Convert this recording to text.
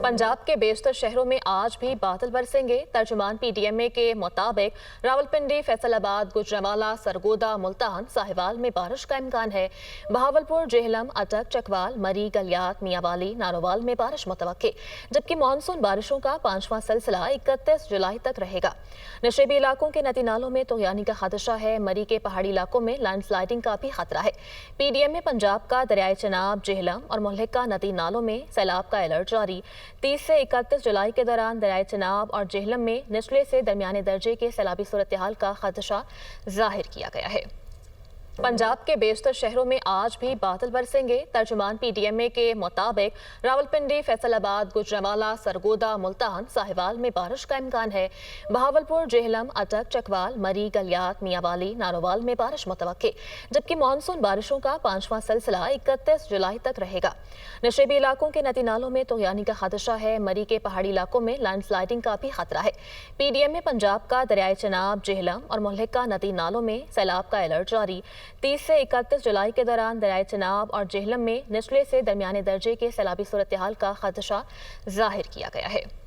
पंजाब के बेशतर शहरों में आज भी बादल बरसेंगे। तर्जुमान पीटीएमए के मुताबिक रावलपिंडी, फैसलाबाद, गुजरांवाला, सरगोदा, मुल्तान, साहिवाल में बारिश का इम्कान है। बहावलपुर, जेहलम, अटक, चकवाल, मरी, गलियात, मियांवाली, नारोवाल में बारिश मुतवक्के, जबकि मानसून बारिशों का 5वां सिलसिला 31 जुलाई तक रहेगा। नशेबी इलाकों के नदी नालों में तोहियानी का खदशा है। मरी के पहाड़ी इलाकों में लैंडस्लाइडिंग का भी खतरा है। पीडीएमए पंजाब का दरियाए चनाब, जेहलम और मुल्हिका नदी नालों में सैलाब का अलर्ट जारी। 30 से 31 जुलाई के दौरान दरियाए चनाब और जेहलम में निचले से दरमियाने दर्जे के सैलाबी सूरत-ए-हाल का खदशा जाहिर किया गया है। पंजाब के बेशतर शहरों में आज भी बादल बरसेंगे। तर्जुमान पीटीएमए के मुताबिक रावलपिंडी, फैसलाबाद, गुजरांवाला, सरगोदा, मुल्तान, साहिवाल में बारिश का इम्कान है। बहावलपुर, जेहलम, अटक, चकवाल, मरी, गलियात, मियांवाली, नारोवाल में बारिश मुतवक्के, जबकि मानसून बारिशों का 5वां सिलसिला 31 जुलाई तक रहेगा। नशेबी इलाकों के नदी नालों में तोहियानी का खदशा है। मरी के पहाड़ी इलाकों में लैंडस्लाइडिंग का भी खतरा है। पीडीएमए पंजाब का दरियाए चनाब, जेहलम और मुल्हिका नदी नालों में सैलाब का अलर्ट जारी। 30 से 31 जुलाई के दौरान दरियाए चनाब और जेहलम में निचले से दरमियाने दर्जे के सैलाबी सूरत-ए-हाल का खदशा जाहिर किया गया है।